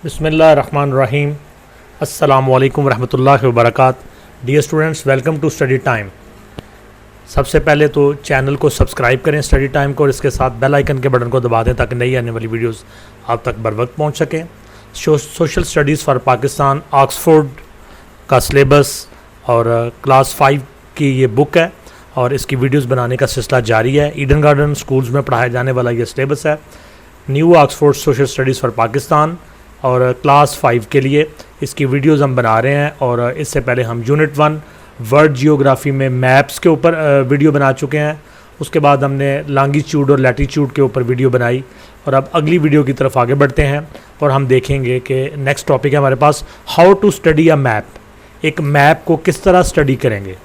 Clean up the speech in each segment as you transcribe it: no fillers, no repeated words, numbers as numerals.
बिस्मिल्लाहिर्रहमानिर्रहीम। अस्सलामु अलैकुम रहमतुल्लाहि व बरकातहू। Dear students, welcome to study time. सबसे पहले तो चैनल को सब्सक्राइब करें स्टडी टाइम को, और इसके साथ बेल आइकन के बटन को दबा दें ताकि नई आने वाली वीडियोस आप तक बर वक्त पहुँच सकें। Social studies for Pakistan Oxford का सिलेबस और क्लास 5 की ये बुक है और इसकी वीडियोस बनाने का सिलसिला जारी है। ईडन गार्डन स्कूल्स में पढ़ाया जाने वाला ये सिलेबस है, new Oxford social studies for Pakistan, और क्लास 5 के लिए इसकी वीडियोस हम बना रहे हैं। और इससे पहले हम यूनिट 1 वर्ल्ड जियोग्राफी में मैप्स के ऊपर वीडियो बना चुके हैं। उसके बाद हमने लॉन्गिट्यूड और लैटीट्यूड के ऊपर वीडियो बनाई, और अब अगली वीडियो की तरफ आगे बढ़ते हैं और हम देखेंगे कि नेक्स्ट टॉपिक है हमारे पास how to study a map. एक मैप को किस तरह स्टडी करेंगे।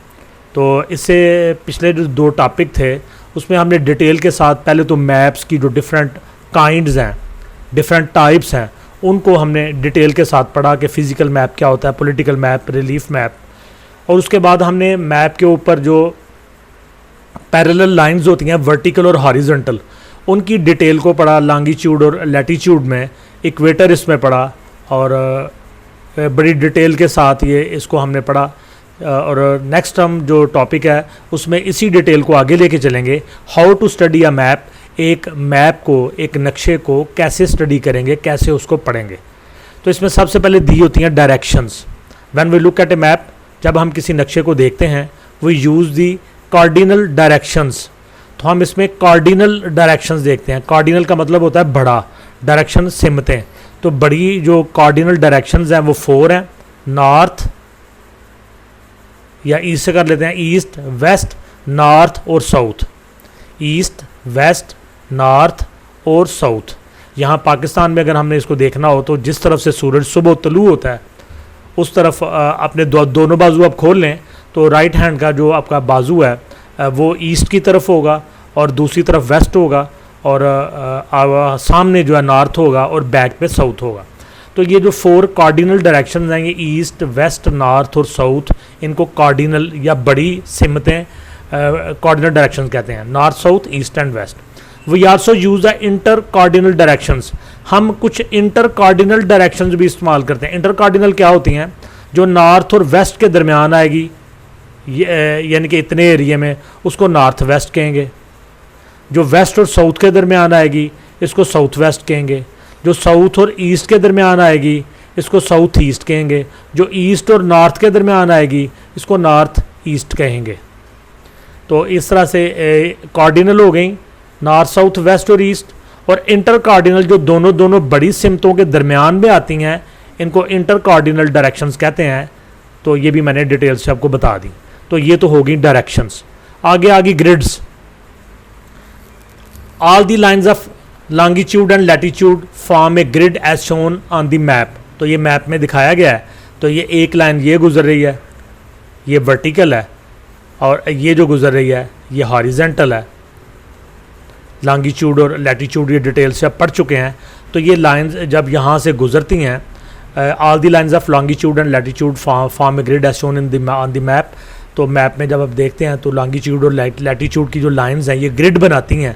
तो इससे पिछले जो 2 टॉपिक थे उसमें हमने डिटेल के साथ पहले तो मैप्स की जो डिफरेंट काइंड्स हैं, डिफरेंट टाइप्स हैं, उनको हमने डिटेल के साथ पढ़ा कि फ़िज़िकल मैप क्या होता है, पॉलिटिकल मैप, रिलीफ मैप। और उसके बाद हमने मैप के ऊपर जो पैरेलल लाइंस होती हैं वर्टिकल और हॉरिजॉन्टल, उनकी डिटेल को पढ़ा। लॉन्गिट्यूड और लैटीट्यूड में इक्वेटर इसमें पढ़ा और बड़ी डिटेल के साथ ये इसको हमने पढ़ा। और नेक्स्ट हम जो टॉपिक है उसमें इसी डिटेल को आगे लेके चलेंगे। How to study a map, एक मैप को, एक नक्शे को कैसे स्टडी करेंगे, कैसे उसको पढ़ेंगे। तो इसमें सबसे पहले दी होती हैं directions. When we look at a map, जब हम किसी नक्शे को देखते हैं, we use the cardinal directions. तो हम इसमें कार्डिनल डायरेक्शंस देखते हैं। कार्डिनल का मतलब होता है बड़ा, डायरेक्शन सिमतें। तो बड़ी जो कार्डिनल डायरेक्शंस हैं वो 4 हैं। नॉर्थ, या ईस्ट से कर लेते हैं, ईस्ट, वेस्ट, नॉर्थ और साउथ। ईस्ट, वेस्ट, नॉर्थ और साउथ। यहाँ पाकिस्तान में अगर हमने इसको देखना हो तो जिस तरफ से सूरज सुबह तलू होता है उस तरफ अपने दोनों बाजू आप खोल लें तो राइट हैंड का जो आपका बाजू है वो ईस्ट की तरफ होगा और दूसरी तरफ वेस्ट होगा, और सामने जो है नॉर्थ होगा और बैक पे साउथ होगा। तो ये जो 4 कार्डिनल डायरेक्शंस हैं, ये ईस्ट, वेस्ट, नॉर्थ और साउथ, इनको कार्डिनल या बड़ी सिमतें कार्डिनल डायरेक्शंस कहते हैं। North, south, east and west. We also use the intercardinal directions. हम कुछ इंटर कार्डिनल डायरेक्शंस भी इस्तेमाल करते हैं। इंटर कार्डिनल क्या होती हैं? जो नॉर्थ और वेस्ट के दरमियान आएगी, यानी कि इतने एरिए में, उसको नॉर्थ वेस्ट कहेंगे। जो वेस्ट और साउथ के दरमियान आएगी इसको साउथ वेस्ट कहेंगे। जो साउथ और ईस्ट के दरमियान आएगी इसको साउथ ईस्ट कहेंगे। जो ईस्ट और नॉर्थ के दरमियान आएगी इसको नॉर्थ ईस्ट कहेंगे। तो इस तरह से कार्डिनल हो गई नॉर्थ, साउथ, वेस्ट और ईस्ट। और इंटर कार्डिनल जो दोनों बड़ी सिमतों के दरमियान में आती हैं, इनको इंटर कार्डिनल डायरेक्शंस कहते हैं। तो ये भी मैंने डिटेल से आपको बता दी। तो ये तो होगी डायरेक्शंस। आगे grids. All the lines of longitude and latitude form a grid as shown on the map. तो ये मैप में दिखाया गया है। तो ये एक लाइन ये गुजर रही है, ये वर्टिकल है, और ये जो गुजर रही है ये हॉरिजॉन्टल है। लॉन्गिट्यूड और लैटीट्यूड ये डिटेल से आप पढ़ चुके हैं। तो ये लाइंस जब यहाँ से गुजरती हैं, all the lines of longitude and latitude form a grid as shown on the map. तो मैप में जब आप देखते हैं तो लॉन्गिट्यूड और लैटीट्यूड की जो लाइंस हैं ये ग्रिड बनाती हैं।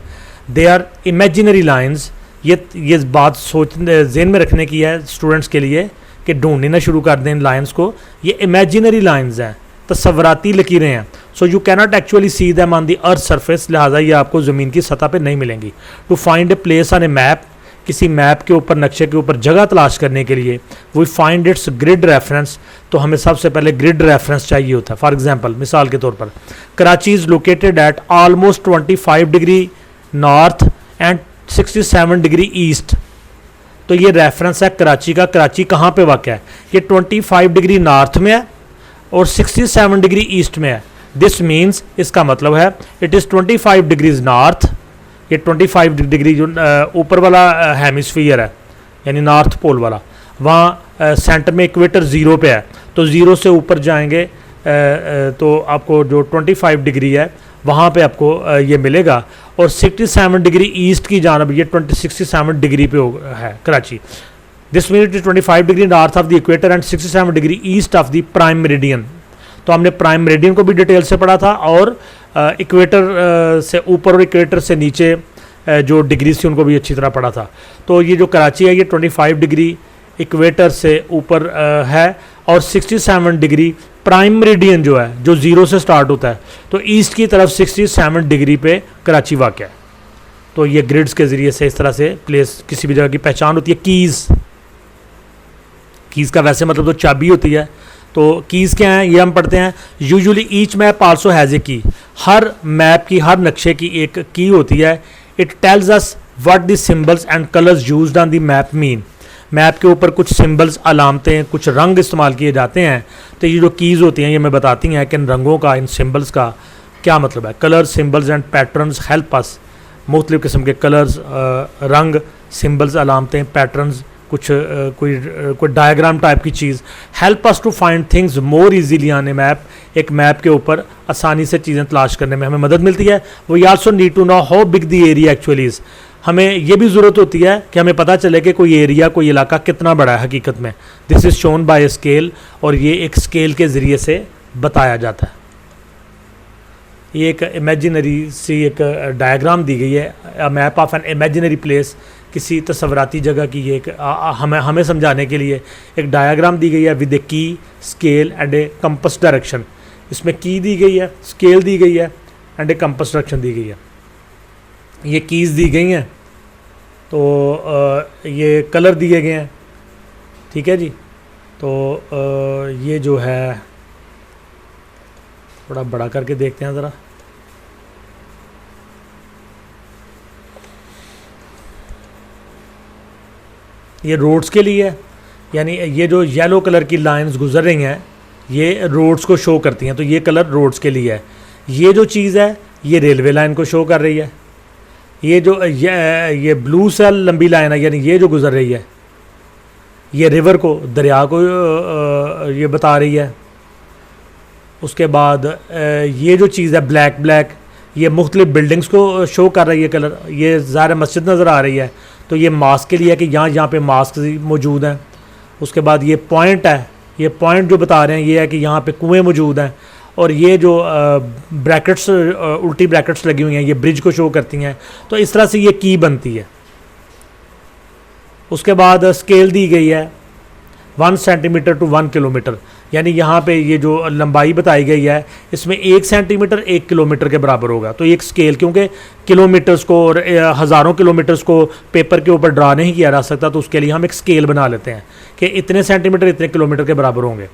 They are imaginary lines. ये बात ज़हन में रखने की है स्टूडेंट्स के लिए कि ढूंढना शुरू कर दें इन लाइंस को। ये इमेजिनरी लाइंस हैं, तस्वराती लकीरें हैं। So you cannot actually see them on the earth surface, लिहाजा ये आपको ज़मीन की सतह पे नहीं मिलेंगी। To find a place on a map, किसी मैप के ऊपर, नक्शे के ऊपर जगह तलाश करने के लिए we find its grid reference. तो हमें सबसे पहले ग्रिड रेफरेंस चाहिए होता है। फॉर एग्जांपल, मिसाल के तौर पर, Karachi is located at almost 25 degree north and 67 degree east. तो ये रेफरेंस है कराची का। कराची कहाँ पे वाक़ है? ये 25 डिग्री नॉर्थ में है और 67 डिग्री ईस्ट में है। दिस मीन्स, इसका मतलब है इट इज़ 25 डिग्रीज नॉर्थ। ये 25 डिग्री जो ऊपर वाला हेमिस्फीयर है, यानी नॉर्थ पोल वाला, वहाँ सेंटर में इक्वेटर 0 पे है। तो 0 से ऊपर जाएंगे तो आपको जो 25 डिग्री है वहाँ पे आपको ये मिलेगा। और 67 डिग्री ईस्ट की जानब ये 67 डिग्री पे है Karachi. This mean it is 25 degree north of the equator and 67 degree east of the prime meridian. तो हमने प्राइम मेरिडियन को भी डिटेल से पढ़ा था, और इक्वेटर से ऊपर और इक्वेटर से नीचे जो डिग्री थी उनको भी अच्छी तरह पढ़ा था। तो ये जो कराची है ये 25 डिग्री इक्वेटर से ऊपर है, और 67 डिग्री प्राइम मेरिडियन जो है, जो 0 से स्टार्ट होता है, तो ईस्ट की तरफ 67 डिग्री पे कराची वाक़ है। तो ये ग्रिड्स के ज़रिए से इस तरह से प्लेस किसी भी जगह की पहचान होती है। कीज़ का वैसे मतलब तो चाबी होती है। तो कीज़ क्या हैं ये हम पढ़ते हैं। Usually each map also has a की, हर मैप की, हर नक्शे की एक की होती है। It tells us what the symbols and colours used on the map mean. Map के ऊपर कुछ सिंबल्स, अलामतें, कुछ रंग इस्तेमाल किए जाते हैं, तो ये जो कीज़ होती हैं ये हमें बताती हैं कि इन रंगों का, इन सिंबल्स का क्या मतलब है। Colour, symbols and patterns help us, मुख्तलिफ़ किस्म के कलर्स, रंग, सिंबल्स, अलामतें, पैटर्न्स, कुछ कोई डायग्राम टाइप की चीज़, help us to find things more easily on a map. एक मैप के ऊपर आसानी से चीज़ें तलाश करने में हमें मदद मिलती है। We also need to know how big the area actually is. हमें ये भी ज़रूरत होती है कि हमें पता चले कि कोई एरिया, कोई इलाका कितना बड़ा है हकीकत में। This is shown by scale, और ये एक स्केल के ज़रिए से बताया जाता है। ये एक इमेजिनरी सी एक डायग्राम दी गई है, a map of an imaginary place, किसी तस्वराती जगह की ये एक हमें समझाने के लिए एक डायग्राम दी गई है विद ए की, scale and A compass direction. इसमें की दी गई है, स्केल दी गई है एंड ए कंपस डायरेक्शन दी गई है। ये कीज़ दी गई हैं, तो ये कलर दिए गए हैं, ठीक है जी। तो ये जो है थोड़ा बड़ा करके देखते हैं ज़रा। ये रोड्स के लिए है, यानी ये जो येलो कलर की लाइंस गुजर रही हैं ये रोड्स को शो करती हैं, तो ये कलर रोड्स के लिए है। ये जो चीज़ है ये रेलवे लाइन को शो कर रही है। ये जो ये ब्लू सा लंबी लाइन है, यानी ये जो गुजर रही है ये रिवर को, दरिया को ये बता रही है। उसके बाद ये जो चीज़ है ब्लैक ब्लैक, ये मुख्तलिफ बिल्डिंग्स को शो कर रही है कलर। ये ज़ाहिर मस्जिद नज़र आ रही है, तो ये मास्क के लिए है कि यहाँ पे मास्क मौजूद हैं। उसके बाद ये पॉइंट है, ये पॉइंट जो बता रहे हैं ये है कि यहाँ पे कुएँ मौजूद हैं। और ये जो ब्रैकेट्स, उल्टी ब्रैकेट्स लगी हुई हैं, ये ब्रिज को शो करती हैं। तो इस तरह से ये की बनती है। उसके बाद स्केल दी गई है 1 सेंटीमीटर टू 1 किलोमीटर, यानी यहाँ पे ये जो लंबाई बताई गई है इसमें 1 सेंटीमीटर 1 किलोमीटर के बराबर होगा। तो एक स्केल, क्योंकि किलोमीटर्स को और हज़ारों किलोमीटर्स को पेपर के ऊपर ड्रा नहीं किया जा सकता, तो उसके लिए हम एक स्केल बना लेते हैं कि इतने सेंटीमीटर इतने किलोमीटर के बराबर होंगे,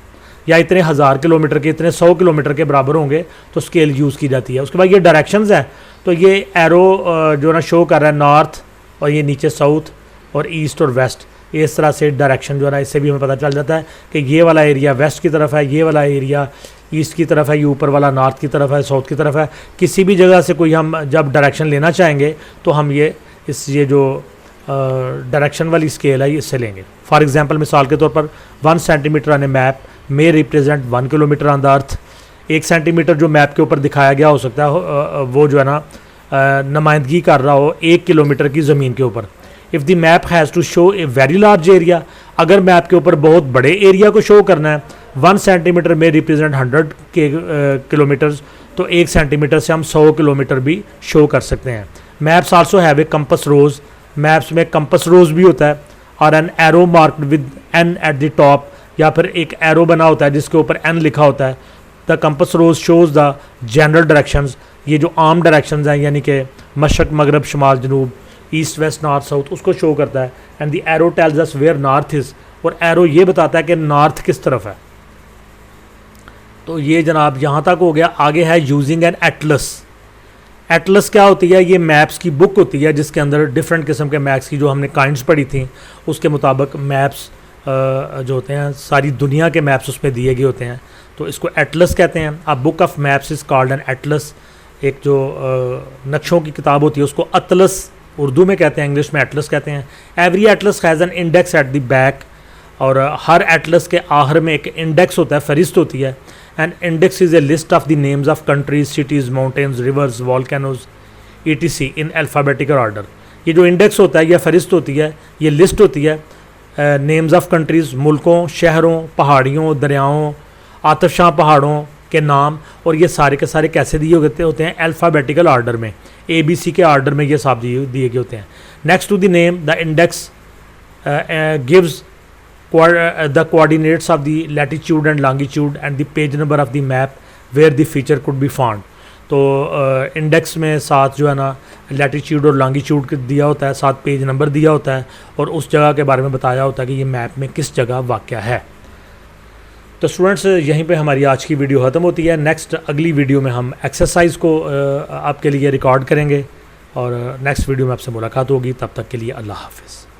या इतने 1000 किलोमीटर के, इतने 100 किलोमीटर के बराबर होंगे, तो स्केल यूज़ की जाती है। उसके बाद ये डायरेक्शंस है, तो ये एरो जो ना शो कर रहा है नॉर्थ, और ये नीचे साउथ और ईस्ट और वेस्ट। ये इस तरह से डायरेक्शन जो है ना, इससे भी हमें पता चल जाता है कि ये वाला एरिया वेस्ट की तरफ है, ये वाला एरिया ईस्ट की तरफ है, ये ऊपर वाला नॉर्थ की तरफ है, साउथ की तरफ है। किसी भी जगह से कोई हम जब डायरेक्शन लेना चाहेंगे तो हम ये जो डायरेक्शन वाली स्केल है इससे लेंगे। फॉर एग्जांपल, मिसाल के तौर पर 1 centimetre on a map may represent 1 kilometre on the earth. 1 centimetre जो मैप के ऊपर दिखाया गया हो सकता है वो जो है ना नुमाइंदगी कर रहा हो 1 किलोमीटर की ज़मीन के ऊपर। If the map has to show a very large area, अगर मैप के ऊपर बहुत बड़े एरिया को शो करना है, 1 सेंटीमीटर में रिप्रेजेंट 100 किलोमीटर्स, तो 1 सेंटीमीटर से हम 100 किलोमीटर भी शो कर सकते हैं। Maps also have a compass rose, maps में कंपस रोज भी होता है, और an arrow marked with N at the top, या फिर एक एरो बना होता है जिसके ऊपर एन लिखा होता है। The compass rose shows the general directions, ये जो आम डायरेक्शंस हैं, यानी कि मशरक़ मगरब शुमाल जनूब, ईस्ट वेस्ट नॉर्थ साउथ, उसको शो करता है। And the arrow tells us where north is, और एरो ये बताता है कि नॉर्थ किस तरफ है। तो ये जनाब यहाँ तक हो गया। आगे है यूजिंग एन एटलस। एटलस क्या होती है? ये मैप्स की बुक होती है जिसके अंदर डिफरेंट किस्म के मैप्स की जो हमने काइंड्स पढ़ी थी उसके मुताबिक मैप्स जो होते हैं, सारी दुनिया के मैप्स उसमें दिए गए होते हैं, तो इसको एटलस कहते हैं। अब book of maps is called an Atlas. एक जो नक्शों की किताब होती है उसको अतलस उर्दू में कहते हैं, इंग्लिश में एटलस कहते हैं। Every Atlas has an index at the back, और हर एटलस के आखिर में एक इंडेक्स होता है, फहरिस्त होती है। And index is a list of the names of countries, cities, mountains, reverse, volcanoes ETC in alphabetical order. ये जो इंडेक्स होता है या फहरिस्त होती है, ये लिस्ट होती है नेम्स ऑफ कंट्रीज़, मुल्कों, शहरों, पहाड़ियों, दरियाओं, आतिशा पहाड़ों के नाम, और ये सारे के सारे कैसे दिए होते हैं? अल्फ़ाबेटिकल ऑर्डर में, ABC के ऑर्डर में ये सब दिए गए होते हैं। Next to the name the index gives the coordinates of the latitude and longitude and the page number of the map where the feature could be found. तो इंडेक्स में साथ जो है ना लैटिट्यूड और लॉन्गिट्यूड दिया होता है, साथ पेज नंबर दिया होता है और उस जगह के बारे में बताया होता है कि ये मैप में किस जगह वाक़या है। तो स्टूडेंट्स यहीं पे हमारी आज की वीडियो ख़त्म होती है। नेक्स्ट अगली वीडियो में हम एक्सरसाइज को आपके लिए रिकॉर्ड करेंगे और नेक्स्ट वीडियो में आपसे मुलाकात होगी। तब तक के लिए अल्लाह हाफ़िज़।